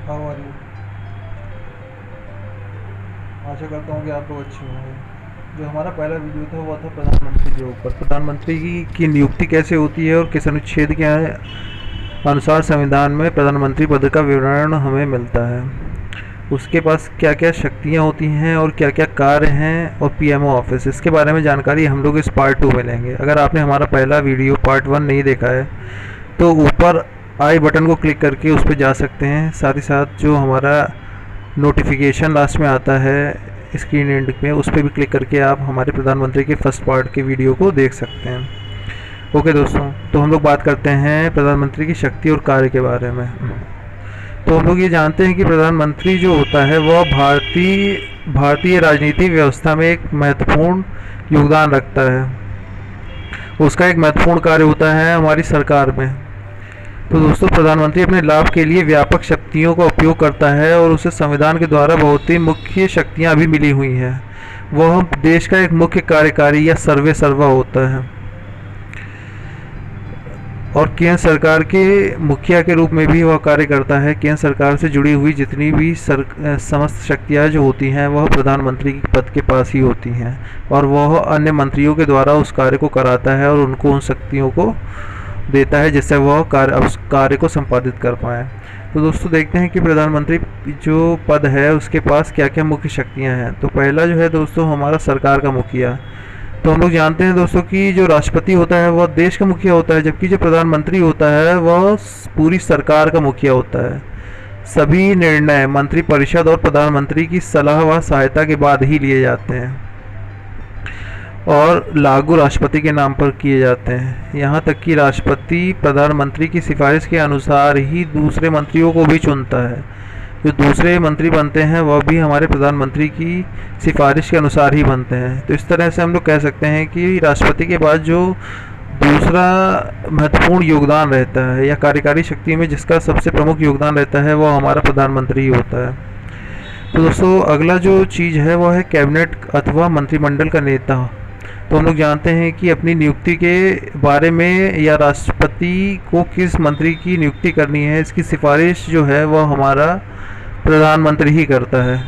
How are you. आशा करता हूँ कि आप लोग अच्छे होंगे। जो हमारा पहला वीडियो था वो था प्रधानमंत्री के ऊपर। प्रधानमंत्री की नियुक्ति कैसे होती है और किस अनुच्छेद के अनुसार संविधान में प्रधानमंत्री पद का विवरण हमें मिलता है, उसके पास क्या क्या शक्तियाँ होती हैं और क्या क्या कार्य हैं, और पीएमओ ऑफिस, इसके बारे में जानकारी हम लोग इस पार्ट 2 में लेंगे। अगर आपने हमारा पहला वीडियो पार्ट 1 नहीं देखा है तो ऊपर आई बटन को क्लिक करके उस पर जा सकते हैं। साथ ही साथ जो हमारा नोटिफिकेशन लास्ट में आता है स्क्रीन एंड में, उस पर भी क्लिक करके आप हमारे प्रधानमंत्री के फर्स्ट पार्ट के वीडियो को देख सकते हैं। ओके दोस्तों, तो हम लोग बात करते हैं प्रधानमंत्री की शक्ति और कार्य के बारे में। तो हम लोग ये जानते हैं कि प्रधानमंत्री जो होता है वह भारतीय राजनीतिक व्यवस्था में एक महत्वपूर्ण योगदान रखता है। उसका एक महत्वपूर्ण कार्य होता है हमारी सरकार में। तो दोस्तों, प्रधानमंत्री अपने लाभ के लिए व्यापक शक्तियों का उपयोग करता है और उसे संविधान के द्वारा बहुत ही मुख्य शक्तियां भी मिली हुई हैं। वह देश का एक मुख्य कार्यकारी या सर्वा होता है और केंद्र सरकार के मुखिया के रूप में भी वह कार्य करता है। केंद्र सरकार से जुड़ी हुई जितनी भी समस्त शक्तियाँ जो होती हैं वह प्रधानमंत्री के पद के पास ही होती हैं और वह अन्य मंत्रियों के द्वारा उस कार्य को कराता है और उनको उन शक्तियों को देता है जिससे वह उस कार्य को संपादित कर पाए। तो दोस्तों, देखते हैं कि प्रधानमंत्री जो पद है उसके पास क्या क्या मुख्य शक्तियाँ हैं। तो पहला जो है दोस्तों हमारा सरकार का मुखिया। तो हम लोग जानते हैं दोस्तों कि जो राष्ट्रपति होता है वह देश का मुखिया होता है, जबकि जो प्रधानमंत्री होता है वह पूरी सरकार का मुखिया होता है। सभी निर्णय मंत्रिपरिषद और प्रधानमंत्री की सलाह व सहायता के बाद ही लिए जाते हैं और लागू राष्ट्रपति के नाम पर किए जाते हैं। यहाँ तक कि राष्ट्रपति प्रधानमंत्री की सिफारिश के अनुसार ही दूसरे मंत्रियों को भी चुनता है। जो दूसरे मंत्री बनते हैं वह भी हमारे प्रधानमंत्री की सिफारिश के अनुसार ही बनते हैं। तो इस तरह से हम लोग कह सकते हैं कि राष्ट्रपति के बाद जो दूसरा महत्वपूर्ण योगदान रहता है या कार्यकारी शक्ति में जिसका सबसे प्रमुख योगदान रहता है वह हमारा प्रधानमंत्री ही होता है। तो दोस्तों, अगला जो चीज़ है वह है कैबिनेट अथवा मंत्रिमंडल का नेता। तो हम लोग जानते हैं कि अपनी नियुक्ति के बारे में या राष्ट्रपति को किस मंत्री की नियुक्ति करनी है इसकी सिफारिश जो है वह हमारा प्रधानमंत्री ही करता है।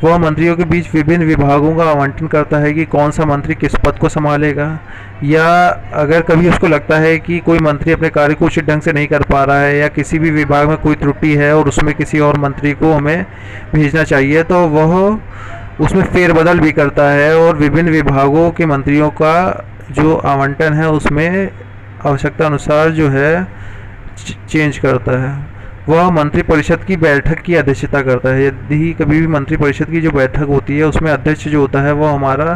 वह मंत्रियों के बीच विभिन्न विभागों का आवंटन करता है कि कौन सा मंत्री किस पद को संभालेगा, या अगर कभी उसको लगता है कि कोई मंत्री अपने कार्य को उचित ढंग से नहीं कर पा रहा है या किसी भी विभाग में कोई त्रुटि है और उसमें किसी और मंत्री को हमें भेजना चाहिए, तो वह उसमें फेरबदल भी करता है और विभिन्न विभागों के मंत्रियों का जो आवंटन है उसमें आवश्यकता अनुसार जो है चेंज करता है। वह मंत्रिपरिषद की बैठक की अध्यक्षता करता है। यदि कभी भी मंत्रिपरिषद की जो बैठक होती है उसमें अध्यक्ष जो होता है वह हमारा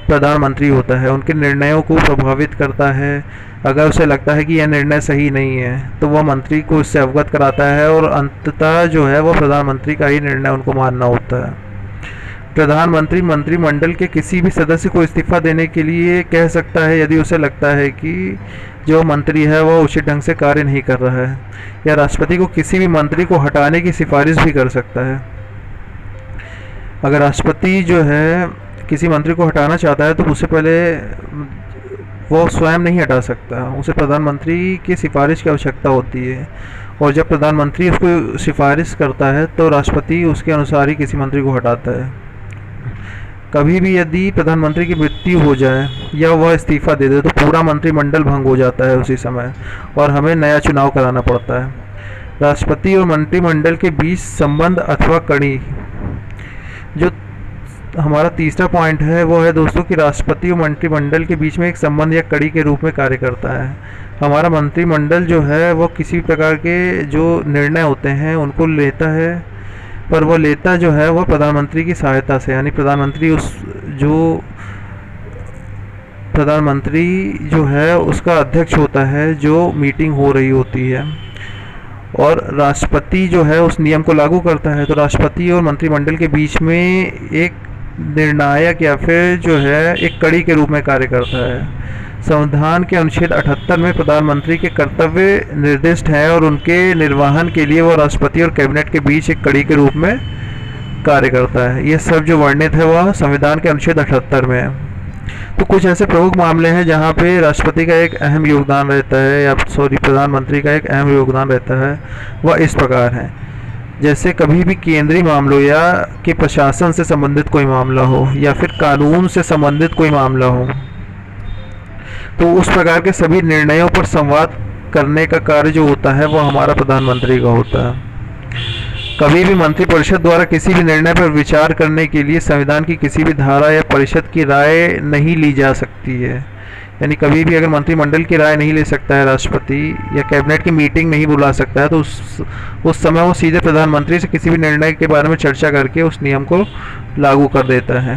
प्रधानमंत्री होता है। उनके निर्णयों को प्रभावित करता है। अगर उसे लगता है कि यह निर्णय सही नहीं है तो वह मंत्री को इससे अवगत कराता है और अंततः जो है वह प्रधानमंत्री का ही निर्णय उनको मानना होता है। प्रधानमंत्री मंत्रिमंडल के किसी भी सदस्य को इस्तीफा देने के लिए कह सकता है यदि उसे लगता है कि जो मंत्री है वह उचित ढंग से कार्य नहीं कर रहा है, या राष्ट्रपति को किसी भी मंत्री को हटाने की सिफारिश भी कर सकता है। अगर राष्ट्रपति जो है किसी मंत्री को हटाना चाहता है तो उससे पहले वो स्वयं नहीं हटा सकता, उसे प्रधानमंत्री की सिफारिश की आवश्यकता होती है और जब प्रधानमंत्री उसको सिफारिश करता है तो राष्ट्रपति उसके अनुसार ही किसी मंत्री को हटाता है। कभी भी यदि प्रधानमंत्री की मृत्यु हो जाए या वह इस्तीफा दे दे तो पूरा मंत्रिमंडल भंग हो जाता है उसी समय और हमें नया चुनाव कराना पड़ता है। राष्ट्रपति और मंत्रिमंडल के बीच संबंध अथवा कड़ी, जो हमारा तीसरा पॉइंट है वो है दोस्तों कि राष्ट्रपति और मंत्रिमंडल के बीच में एक संबंध या कड़ी के रूप में कार्य करता है। हमारा मंत्रिमंडल जो है वो किसी भी प्रकार के जो निर्णय होते हैं उनको लेता है, पर वह लेता जो है वह प्रधानमंत्री की सहायता से, यानी प्रधानमंत्री जो है उसका अध्यक्ष होता है जो मीटिंग हो रही होती है और राष्ट्रपति जो है उस नियम को लागू करता है। तो राष्ट्रपति और मंत्रिमंडल के बीच में एक निर्णायक या फिर जो है एक कड़ी के रूप में कार्य करता है। संविधान के अनुच्छेद 78 में प्रधानमंत्री के कर्तव्य निर्दिष्ट हैं और उनके निर्वहन के लिए वह राष्ट्रपति और कैबिनेट के बीच एक कड़ी के रूप में कार्य करता है। ये सब जो वर्णित है वह संविधान के अनुच्छेद 78 में है। तो कुछ ऐसे प्रमुख मामले हैं जहां पे राष्ट्रपति का एक अहम योगदान रहता है, या प्रधानमंत्री का एक अहम योगदान रहता है, वह इस प्रकार है। जैसे कभी भी केंद्रीय मामलों या के प्रशासन से संबंधित कोई मामला हो या फिर कानून से संबंधित कोई मामला हो, तो उस प्रकार के सभी निर्णयों पर संवाद करने का कार्य जो होता है वो हमारा प्रधानमंत्री का होता है। कभी भी मंत्रिपरिषद द्वारा किसी भी निर्णय पर विचार करने के लिए संविधान की किसी भी धारा या परिषद की राय नहीं ली जा सकती है। यानी कभी भी अगर मंत्रिमंडल की राय नहीं ले सकता है राष्ट्रपति, या कैबिनेट की मीटिंग नहीं बुला सकता है, तो उस समय वो सीधे प्रधानमंत्री से किसी भी निर्णय के बारे में चर्चा करके उस नियम को लागू कर देता है।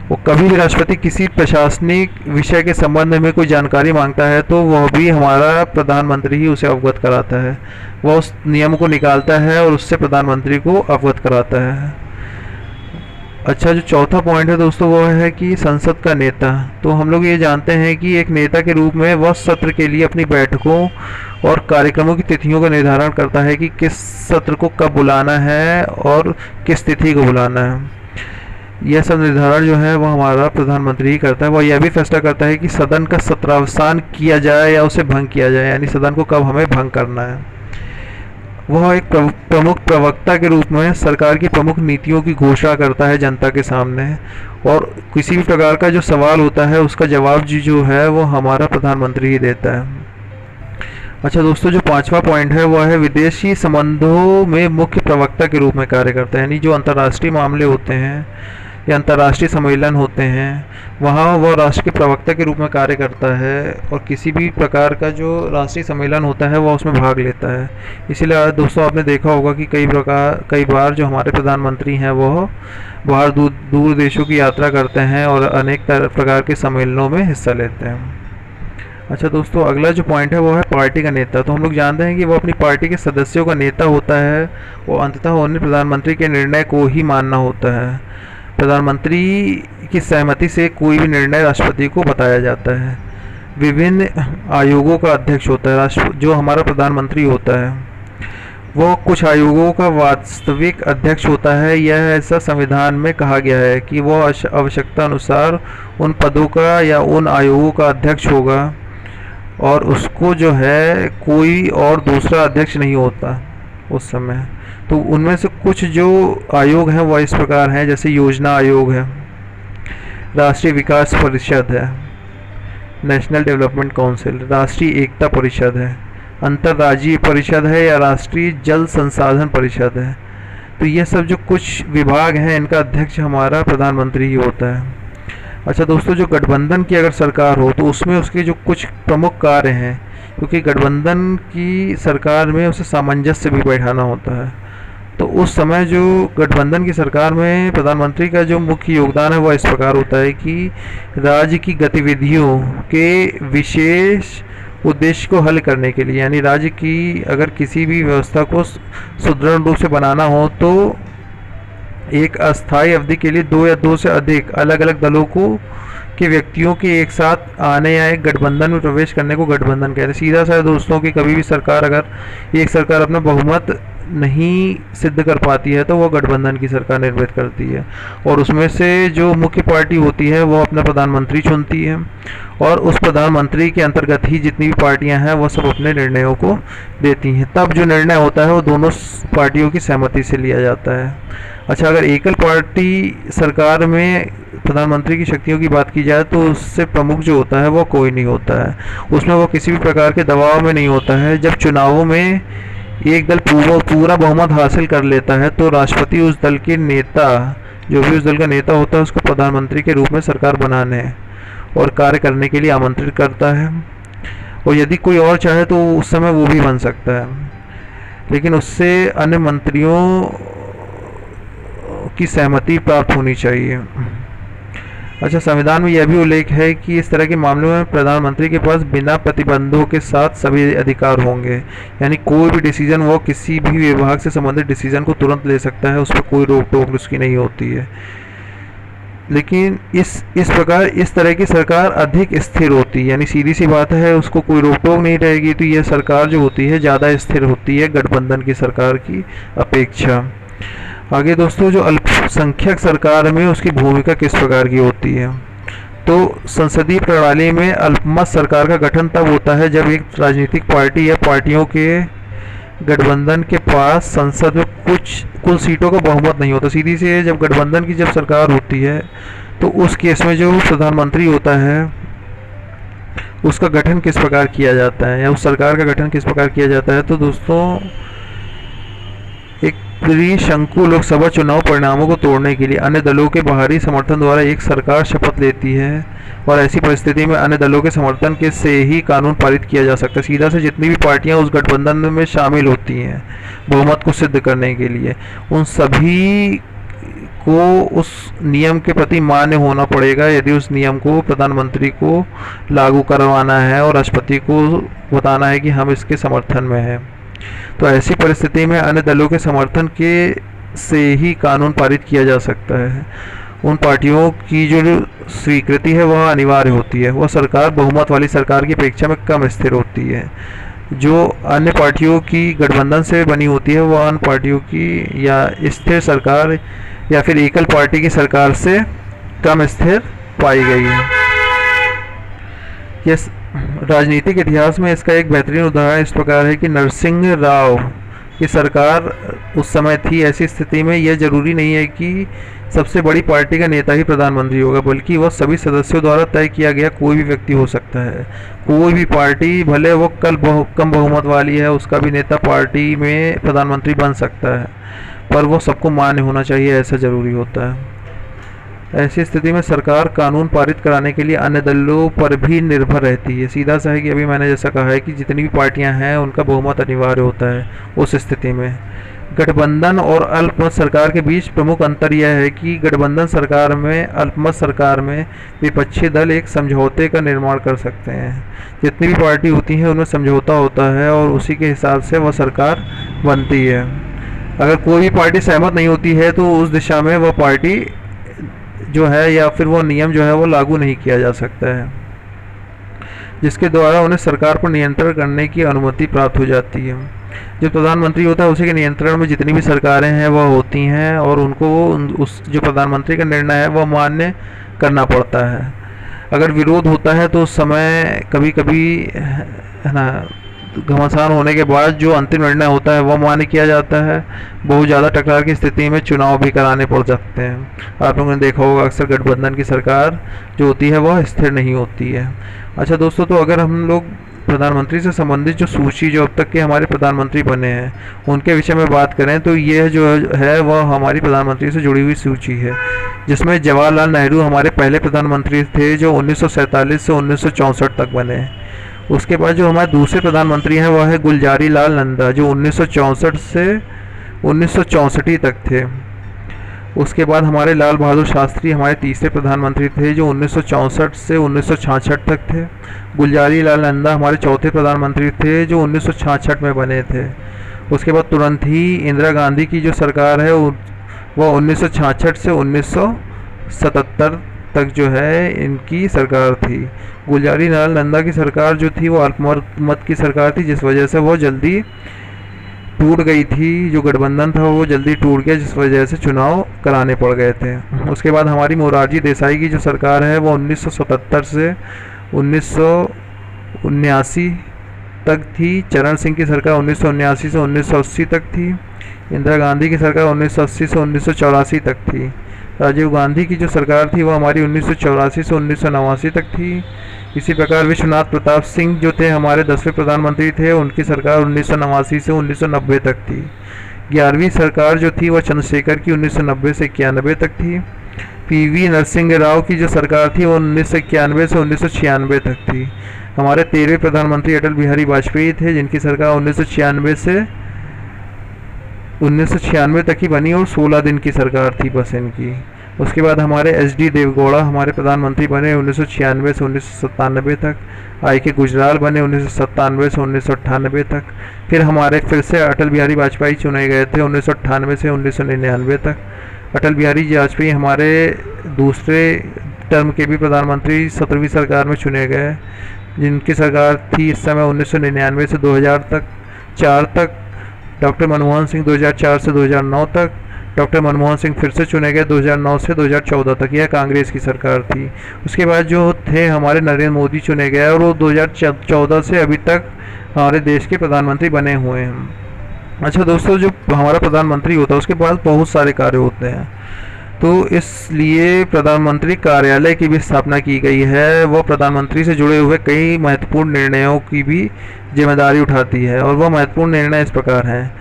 वो कभी भी राष्ट्रपति किसी प्रशासनिक विषय के संबंध में कोई जानकारी मांगता है तो वह भी हमारा प्रधानमंत्री ही उसे अवगत कराता है। वह उस नियम को निकालता है और उससे प्रधानमंत्री को अवगत कराता है। अच्छा, जो चौथा पॉइंट है दोस्तों वो है कि संसद का नेता। तो हम लोग ये जानते हैं कि एक नेता के रूप में वह सत्र के लिए अपनी बैठकों और कार्यक्रमों की तिथियों का निर्धारण करता है कि किस सत्र को कब बुलाना है और किस तिथि को बुलाना है। यह सब निर्धारण जो है वह हमारा प्रधानमंत्री ही करता है। वह यह भी फैसला करता है कि सदन का सत्रावसान किया जाए या उसे भंग किया जाए, यानी सदन को कब हमें भंग करना है। वह एक प्रमुख प्रवक्ता के रूप में सरकार की प्रमुख नीतियों की घोषणा करता है जनता के सामने, और किसी भी प्रकार का जो सवाल होता है उसका जवाब जो है वो हमारा प्रधानमंत्री ही देता है। अच्छा दोस्तों, जो पांचवा पॉइंट है वह है विदेशी संबंधों में मुख्य प्रवक्ता के रूप में कार्य करता है। यानी जो अंतर्राष्ट्रीय मामले होते हैं या अंतर्राष्ट्रीय सम्मेलन होते हैं, वहाँ वह राष्ट्र के प्रवक्ता के रूप में कार्य करता है, और किसी भी प्रकार का जो राष्ट्रीय सम्मेलन होता है वह उसमें भाग लेता है। इसीलिए दोस्तों आपने देखा होगा कि कई बार जो हमारे प्रधानमंत्री हैं वह बाहर दूर देशों की यात्रा करते हैं और अनेक प्रकार के सम्मेलनों में हिस्सा लेते हैं। अच्छा दोस्तों, अगला जो पॉइंट है वो है पार्टी का नेता। तो हम लोग जानते हैं कि वो अपनी पार्टी के सदस्यों का नेता होता है, और अंततः उन्हें प्रधानमंत्री के निर्णय को ही मानना होता है। प्रधानमंत्री की सहमति से कोई भी निर्णय राष्ट्रपति को बताया जाता है। विभिन्न आयोगों का अध्यक्ष होता है जो हमारा प्रधानमंत्री होता है। वो कुछ आयोगों का वास्तविक अध्यक्ष होता है। यह ऐसा संविधान में कहा गया है कि वो आवश्यकता अनुसार उन पदों का या उन आयोगों का अध्यक्ष होगा, और उसको जो है कोई और दूसरा अध्यक्ष नहीं होता उस समय। तो उनमें से कुछ जो आयोग हैं वह इस प्रकार हैं, जैसे योजना आयोग है, राष्ट्रीय विकास परिषद है, नेशनल डेवलपमेंट काउंसिल, राष्ट्रीय एकता परिषद है, अंतर्राज्यीय परिषद है, या राष्ट्रीय जल संसाधन परिषद है। तो ये सब जो कुछ विभाग हैं इनका अध्यक्ष हमारा प्रधानमंत्री ही होता है। अच्छा दोस्तों, जो गठबंधन की अगर सरकार हो तो उसमें उसके जो कुछ प्रमुख कार्य हैं, क्योंकि गठबंधन की सरकार में उसे सामंजस्य भी बैठाना होता है। तो उस समय जो गठबंधन की सरकार में प्रधानमंत्री का जो मुख्य योगदान है वह इस प्रकार होता है कि राज्य की गतिविधियों के विशेष उद्देश्य को हल करने के लिए, यानी राज्य की अगर किसी भी व्यवस्था को सुदृढ़ रूप से बनाना हो तो एक अस्थायी अवधि के लिए 2 या 2 से अधिक अलग अलग दलों को के व्यक्तियों के एक साथ आने या एक गठबंधन में प्रवेश करने को गठबंधन कहते हैं। सीधा सा दोस्तों कि कभी भी सरकार अगर एक सरकार अपना बहुमत नहीं सिद्ध कर पाती है तो वो गठबंधन की सरकार निर्मित करती है, और उसमें से जो मुख्य पार्टी होती है वो अपना प्रधानमंत्री चुनती है, और उस प्रधानमंत्री के अंतर्गत ही जितनी भी पार्टियां हैं वो सब अपने निर्णयों को देती हैं। तब जो निर्णय होता है वो दोनों पार्टियों की सहमति से लिया जाता है। अच्छा, अगर एकल पार्टी सरकार में प्रधानमंत्री की शक्तियों की बात की जाए तो उससे प्रमुख जो होता है वो कोई नहीं होता है, उसमें वो किसी भी प्रकार के दबाव में नहीं होता है। जब चुनावों में एक दल पूरा बहुमत हासिल कर लेता है तो राष्ट्रपति उस दल के नेता, जो भी उस दल का नेता होता है, उसको प्रधानमंत्री के रूप में सरकार बनाने और कार्य करने के लिए आमंत्रित करता है, और यदि कोई और चाहे तो उस समय वो भी बन सकता है, लेकिन उससे अन्य मंत्रियों की सहमति प्राप्त होनी चाहिए। अच्छा, संविधान में यह भी उल्लेख है कि इस तरह के मामलों में प्रधानमंत्री के पास बिना प्रतिबंधों के साथ सभी अधिकार होंगे, यानी कोई भी डिसीजन वो किसी भी विभाग से संबंधित डिसीजन को तुरंत ले सकता है, उस पर कोई रोक टोक उसकी नहीं होती है। लेकिन इस प्रकार इस तरह की सरकार अधिक स्थिर होती है, यानी सीधी सी बात है उसको कोई रोक टोक नहीं रहेगी, तो यह सरकार जो होती है ज़्यादा स्थिर होती है गठबंधन की सरकार की अपेक्षा। आगे दोस्तों, जो अल्पसंख्यक सरकार में उसकी भूमिका किस प्रकार की होती है, तो संसदीय प्रणाली में अल्पमत सरकार का गठन तब होता है जब एक राजनीतिक पार्टी या पार्टियों के गठबंधन के पास संसद में कुल सीटों का बहुमत नहीं होता। सीधी सी जब गठबंधन की जब सरकार होती है तो उस केस में जो प्रधानमंत्री होता है उसका गठन किस प्रकार किया जाता है या उस सरकार का गठन किस प्रकार किया जाता है। तो दोस्तों, एक त्रिशंकु लोकसभा चुनाव परिणामों को तोड़ने के लिए अन्य दलों के बाहरी समर्थन द्वारा एक सरकार शपथ लेती है और ऐसी परिस्थिति में अन्य दलों के समर्थन के से ही कानून पारित किया जा सकता है। सीधा से जितनी भी पार्टियां उस गठबंधन में शामिल होती हैं बहुमत को सिद्ध करने के लिए, उन सभी को उस नियम के प्रति मान्य होना पड़ेगा यदि उस नियम को प्रधानमंत्री को लागू करवाना है और राष्ट्रपति को बताना है कि हम इसके समर्थन में हैं। तो ऐसी परिस्थिति में अन्य दलों के समर्थन के से ही कानून पारित किया जा सकता है। उन पार्टियों की जो स्वीकृति है वह अनिवार्य होती है। वह सरकार बहुमत वाली सरकार की अपेक्षा में कम स्थिर होती है। जो अन्य पार्टियों की गठबंधन से बनी होती है वह अन्य पार्टियों की या स्थिर सरकार या फिर एकल पार्टी की सरकार से कम स्थिर पाई गई है। यह राजनीतिक इतिहास में इसका एक बेहतरीन उदाहरण इस प्रकार है कि नरसिंह राव की सरकार उस समय थी। ऐसी स्थिति में यह जरूरी नहीं है कि सबसे बड़ी पार्टी का नेता ही प्रधानमंत्री होगा, बल्कि वह सभी सदस्यों द्वारा तय किया गया कोई भी व्यक्ति हो सकता है। कोई भी पार्टी भले वो कम बहुमत वाली है, उसका भी नेता पार्टी में प्रधानमंत्री बन सकता है, पर वो सबको मान्य होना चाहिए, ऐसा ज़रूरी होता है। ऐसी स्थिति में सरकार कानून पारित कराने के लिए अन्य दलों पर भी निर्भर रहती है। सीधा सा है कि अभी मैंने जैसा कहा है कि जितनी भी पार्टियां हैं उनका बहुमत अनिवार्य होता है। उस स्थिति में गठबंधन और अल्पमत सरकार के बीच प्रमुख अंतर यह है कि गठबंधन सरकार में, अल्पमत सरकार में विपक्षी दल एक समझौते का निर्माण कर सकते हैं। जितनी भी पार्टी होती हैं उनमें समझौता होता है और उसी के हिसाब से वह सरकार बनती है। अगर कोई भी पार्टी सहमत नहीं होती है तो उस दिशा में वह पार्टी जो है या फिर वो नियम जो है वो लागू नहीं किया जा सकता है, जिसके द्वारा उन्हें सरकार पर नियंत्रण करने की अनुमति प्राप्त हो जाती है। जो प्रधानमंत्री होता है उसी के नियंत्रण में जितनी भी सरकारें हैं वह होती हैं और उनको उस जो प्रधानमंत्री का निर्णय है वह मान्य करना पड़ता है। अगर विरोध होता है तो उस समय कभी कभी है ना घमासान होने के बाद जो अंतिम निर्णय होता है वह मान्य किया जाता है। बहुत ज़्यादा टकरार की स्थिति में चुनाव भी कराने पड़ सकते हैं। आप लोगों ने देखा होगा अक्सर गठबंधन की सरकार जो होती है वह स्थिर नहीं होती है। अच्छा दोस्तों, तो अगर हम लोग प्रधानमंत्री से संबंधित जो सूची जो अब तक के हमारे प्रधानमंत्री बने हैं उनके विषय में बात करें तो यह जो है वह हमारी प्रधानमंत्री से जुड़ी हुई सूची है, जिसमें जवाहरलाल नेहरू हमारे पहले प्रधानमंत्री थे जो 1947 से 1964 तक बने। उसके बाद जो हमारे दूसरे प्रधानमंत्री हैं वह है गुलजारी लाल नंदा जो 1964 से 1964 तक थे। उसके बाद हमारे लाल बहादुर शास्त्री हमारे तीसरे प्रधानमंत्री थे जो 1964 से 1966 तक थे। गुलजारी लाल नंदा हमारे चौथे प्रधानमंत्री थे जो 1966 में बने थे। उसके बाद तुरंत ही इंदिरा गांधी की जो सरकार है वह 1966 से 1977 तक जो है इनकी सरकार थी। गुलजारी लाल नंदा की सरकार जो थी वो अल्पमत की सरकार थी, जिस वजह से वो जल्दी टूट गई थी। जो गठबंधन था वो जल्दी टूट गया, जिस वजह से चुनाव कराने पड़ गए थे। उसके बाद हमारी मोरारजी देसाई की जो सरकार है वो 1977 से 1979 तक थी। चरण सिंह की सरकार 1979 से 1980 तक थी। इंदिरा गांधी की सरकार 1980 से 1984 तक थी। राजीव गांधी की जो सरकार थी वो हमारी 1984 से 1989 तक थी। इसी प्रकार विश्वनाथ प्रताप सिंह जो थे हमारे 10वें प्रधानमंत्री थे, उनकी सरकार 1989 से 1990 तक थी। 11वीं सरकार जो थी वह चंद्रशेखर की 1990 से 91 तक थी। पीवी नरसिंह राव की जो सरकार थी वो 1991 से 1996 तक थी। हमारे 13वें प्रधानमंत्री अटल बिहारी वाजपेयी थे, जिनकी सरकार 1996 से 1996 तक ही बनी और 16 दिन की सरकार थी बस इनकी। उसके बाद हमारे एच.डी. देवगौड़ा हमारे प्रधानमंत्री बने 1996 से 1997 तक। आई.के. गुजराल बने 1997 से 1998 तक। फिर हमारे फिर से अटल बिहारी वाजपेयी चुने गए थे 1998 से 1999 तक। अटल बिहारी वाजपेयी हमारे दूसरे टर्म के भी प्रधानमंत्री 17वीं सरकार में चुने गए, जिनकी सरकार थी इस समय 1999 से 2004 तक। डॉक्टर मनमोहन सिंह 2004 से 2009 तक। डॉक्टर मनमोहन सिंह फिर से चुने गए 2009 से 2014 तक। यह कांग्रेस की सरकार थी। उसके बाद जो थे हमारे नरेंद्र मोदी चुने गए और वो 2014 से अभी तक हमारे देश के प्रधानमंत्री बने हुए हैं। अच्छा दोस्तों, जो हमारा प्रधानमंत्री होता है उसके पास बहुत सारे कार्य होते हैं, तो इसलिए प्रधानमंत्री कार्यालय की भी स्थापना की गई है। वह प्रधानमंत्री से जुड़े हुए कई महत्वपूर्ण निर्णयों की भी जिम्मेदारी उठाती है, और वह महत्वपूर्ण निर्णय इस प्रकार हैं।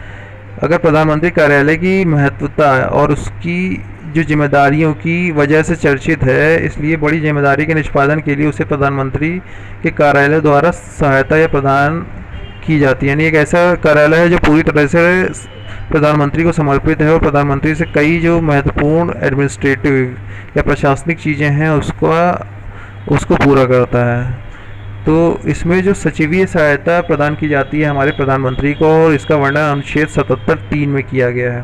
अगर प्रधानमंत्री कार्यालय की महत्वता और उसकी जो जिम्मेदारियों की वजह से चर्चित है, इसलिए बड़ी जिम्मेदारी के निष्पादन के लिए उसे प्रधानमंत्री के कार्यालय द्वारा सहायता या प्रदान की जाती है। यानी एक ऐसा कार्यालय है जो पूरी तरह से प्रधानमंत्री को समर्पित है और प्रधानमंत्री से कई जो महत्वपूर्ण एडमिनिस्ट्रेटिव या प्रशासनिक चीज़ें हैं उसको पूरा करता है। तो इसमें जो सचिवीय सहायता प्रदान की जाती है हमारे प्रधानमंत्री को, और इसका वर्णन अनुच्छेद 77(3) में किया गया है।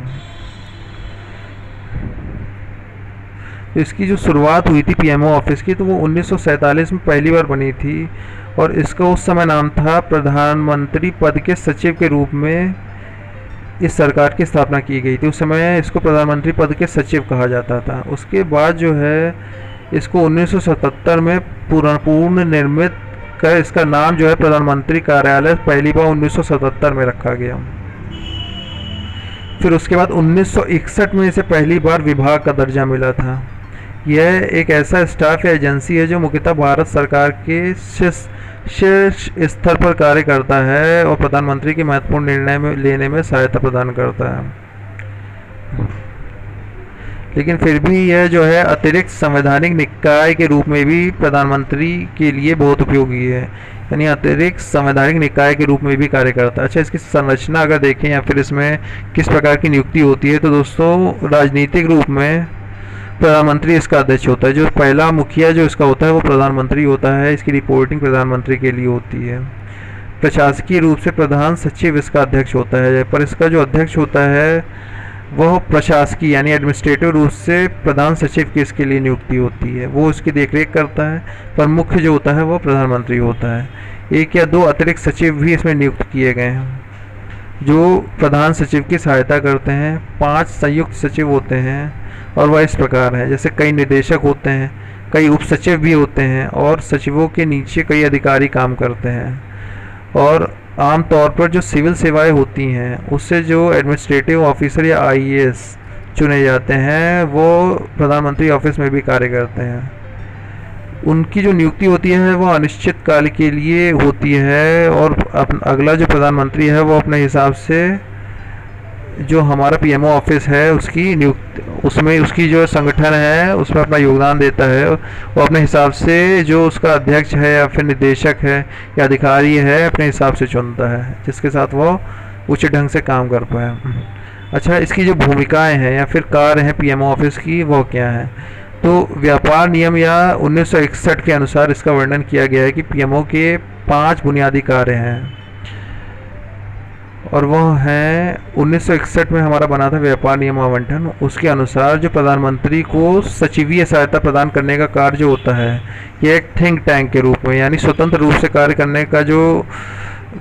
तो इसकी जो शुरुआत हुई थी पीएमओ ऑफिस की, तो वो 1947 में पहली बार बनी थी, और इसका उस समय नाम था प्रधानमंत्री पद के सचिव के रूप में इस सरकार की स्थापना की गई थी। उस समय इसको प्रधानमंत्री पद के सचिव कहा जाता था। उसके बाद जो है इसको 1977 में पूर्ण निर्मित कर इसका नाम जो है प्रधानमंत्री कार्यालय पहली बार 1977 में रखा गया। फिर उसके बाद 1961 में इसे पहली बार विभाग का दर्जा मिला था। यह एक ऐसा स्टाफ या एजेंसी है जो मुख्यतः भारत सरकार के शीर्ष स्तर पर कार्य करता है और प्रधानमंत्री के महत्वपूर्ण निर्णय लेने में सहायता प्रदान करता है। लेकिन फिर भी यह जो है अतिरिक्त संवैधानिक निकाय के रूप में भी प्रधानमंत्री के लिए बहुत उपयोगी है, यानी अतिरिक्त संवैधानिक निकाय के रूप में भी कार्य करता है। अच्छा, इसकी संरचना अगर देखें या फिर इसमें किस प्रकार की नियुक्ति होती है, तो दोस्तों राजनीतिक रूप में प्रधानमंत्री इसका अध्यक्ष होता है। जो पहला मुखिया जो इसका होता है वो प्रधानमंत्री होता है। इसकी रिपोर्टिंग प्रधानमंत्री के लिए होती है। प्रशासकीय रूप से प्रधान सचिव इसका अध्यक्ष होता है, पर इसका जो अध्यक्ष होता है वह प्रशासकीय यानी एडमिनिस्ट्रेटिव रूप से प्रधान सचिव की इसके लिए नियुक्ति होती है, वो इसकी देखरेख करता है। पर मुख्य जो होता है वो प्रधानमंत्री होता है। 1 या 2 अतिरिक्त सचिव भी इसमें नियुक्त किए गए हैं जो प्रधान सचिव की सहायता करते हैं। 5 संयुक्त सचिव होते हैं और वह इस प्रकार है, जैसे कई निदेशक होते हैं, कई उप सचिव भी होते हैं, और सचिवों के नीचे कई अधिकारी काम करते हैं। और आमतौर पर जो सिविल सेवाएं होती हैं उससे जो एडमिनिस्ट्रेटिव ऑफिसर या आईएएस चुने जाते हैं वो प्रधानमंत्री ऑफिस में भी कार्य करते हैं। उनकी जो नियुक्ति होती है वो अनिश्चित काल के लिए होती है, और अगला जो प्रधानमंत्री है वो अपने हिसाब से जो हमारा पीएमओ ऑफिस है उसकी नियुक्ति उसमें उसकी जो संगठन है उसमें अपना योगदान देता है। वो अपने हिसाब से जो उसका अध्यक्ष है या फिर निदेशक है या अधिकारी है अपने हिसाब से चुनता है, जिसके साथ वो उचित ढंग से काम कर पाए। अच्छा, इसकी जो भूमिकाएं हैं या फिर कार्य हैं पीएमओ ऑफिस की वो क्या है, तो व्यापार नियम या 1961 के अनुसार इसका वर्णन किया गया है कि पीएमओ के 5 बुनियादी कार्य हैं, और वह है 1961 में हमारा बना था व्यापार नियम आवंटन। उसके अनुसार जो प्रधानमंत्री को सचिवीय सहायता प्रदान करने का कार्य जो होता है, यह एक थिंक टैंक के रूप में यानी स्वतंत्र रूप से कार्य करने का जो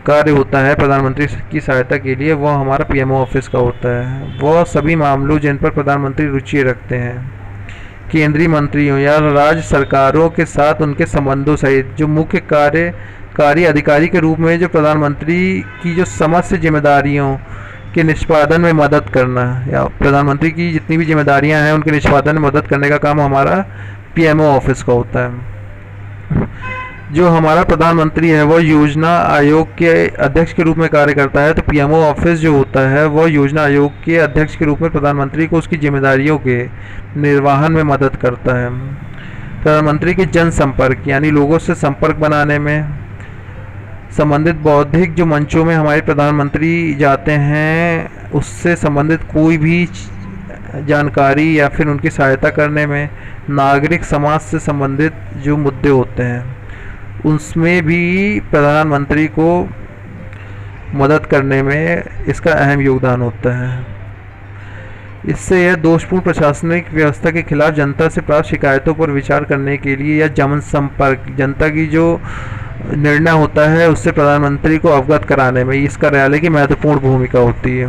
कार्य होता है प्रधानमंत्री की सहायता के लिए, वह हमारा पीएमओ ऑफिस का होता है। वह सभी मामलों जिन पर प्रधानमंत्री रुचि रखते हैं, केंद्रीय मंत्रियों या राज्य सरकारों के साथ उनके संबंधों सहित जो मुख्य कार्यकारी अधिकारी के रूप में जो प्रधानमंत्री की जो समस्त जिम्मेदारियों के निष्पादन में मदद करना, या प्रधानमंत्री की जितनी भी जिम्मेदारियां हैं उनके निष्पादन में मदद करने का काम हमारा पीएमओ ऑफिस का होता है। जो हमारा प्रधानमंत्री है वह योजना आयोग के अध्यक्ष के रूप में कार्य करता है, तो पीएमओ ऑफिस जो होता है वह योजना आयोग के अध्यक्ष के रूप में प्रधानमंत्री को उसकी जिम्मेदारियों के निर्वहन में मदद करता है। प्रधानमंत्री के जनसंपर्क यानी लोगों से संपर्क बनाने में, संबंधित बौद्धिक जो मंचों में हमारे प्रधानमंत्री जाते हैं उससे संबंधित कोई भी जानकारी या फिर उनकी सहायता करने में, नागरिक समाज से संबंधित जो मुद्दे होते हैं उसमें भी प्रधानमंत्री को मदद करने में इसका अहम योगदान होता है। इससे यह दोषपूर्ण प्रशासनिक व्यवस्था के खिलाफ जनता से प्राप्त शिकायतों पर विचार करने के लिए या जनसंपर्क जनता की जो निर्णय होता है उससे प्रधानमंत्री को अवगत कराने में इस कार्यालय की महत्वपूर्ण भूमिका होती है।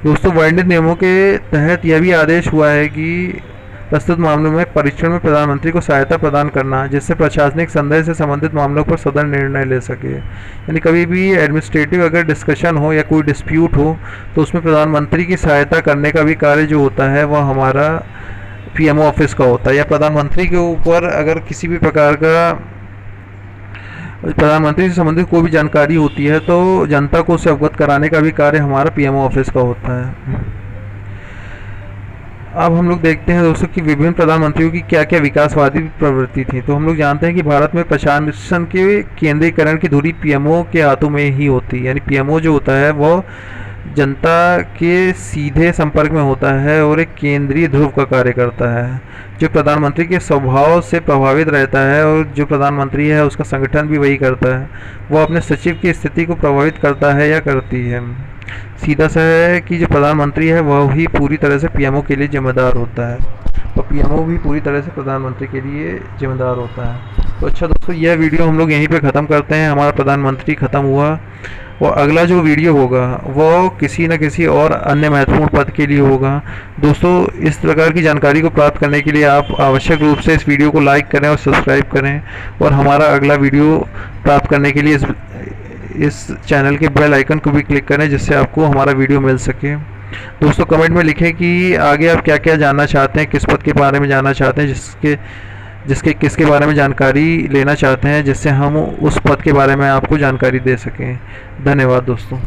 दोस्तों, वर्णित नियमों के तहत यह भी आदेश हुआ है कि प्रस्तुत मामलों में परीक्षण में प्रधानमंत्री को सहायता प्रदान करना, जिससे प्रशासनिक संदेह से संबंधित मामलों पर सदन निर्णय ले सके। यानी कभी भी एडमिनिस्ट्रेटिव अगर डिस्कशन हो या कोई डिस्प्यूट हो तो उसमें प्रधानमंत्री की सहायता करने का भी कार्य जो होता है वह हमारा पीएमओ ऑफिस का होता है। या प्रधानमंत्री के ऊपर अगर किसी भी प्रकार का प्रधानमंत्री से संबंधित कोई भी जानकारी होती है तो जनता को उससे अवगत कराने का भी कार्य हमारा पीएमओ ऑफिस का होता है। अब हम लोग देखते हैं दोस्तों कि विभिन्न प्रधानमंत्रियों की क्या क्या विकासवादी प्रवृत्ति थी। तो हम लोग जानते हैं कि भारत में प्रशासन के केंद्रीकरण की धुरी पीएमओ के हाथों में ही होती है। यानी पीएमओ जो होता है वो जनता के सीधे संपर्क में होता है और एक केंद्रीय ध्रुव का कार्य करता है, जो प्रधानमंत्री के स्वभाव से प्रभावित रहता है। और जो प्रधानमंत्री है उसका संगठन भी वही करता है, वो अपने सचिव की स्थिति को प्रभावित करता है या करती है। सीधा सा है कि जो प्रधानमंत्री है वह ही पूरी तरह से पीएमओ के लिए जिम्मेदार होता है और पीएमओ भी पूरी तरह से प्रधानमंत्री के लिए जिम्मेदार होता है। तो अच्छा दोस्तों, यह वीडियो हम लोग यहीं पे ख़त्म करते हैं। हमारा प्रधानमंत्री ख़त्म हुआ और अगला जो वीडियो होगा वो किसी न किसी और अन्य महत्वपूर्ण पद के लिए होगा। दोस्तों, इस प्रकार की जानकारी को प्राप्त करने के लिए आप आवश्यक रूप से इस वीडियो को लाइक करें और सब्सक्राइब करें और हमारा अगला वीडियो प्राप्त करने के लिए इस चैनल के बेल आइकन को भी क्लिक करें, जिससे आपको हमारा वीडियो मिल सके। दोस्तों, कमेंट में लिखें कि आगे आप क्या क्या जानना चाहते हैं, किस पद के बारे में जानना चाहते हैं, किसके बारे में जानकारी लेना चाहते हैं, जिससे हम उस पद के बारे में आपको जानकारी दे सकें। धन्यवाद दोस्तों।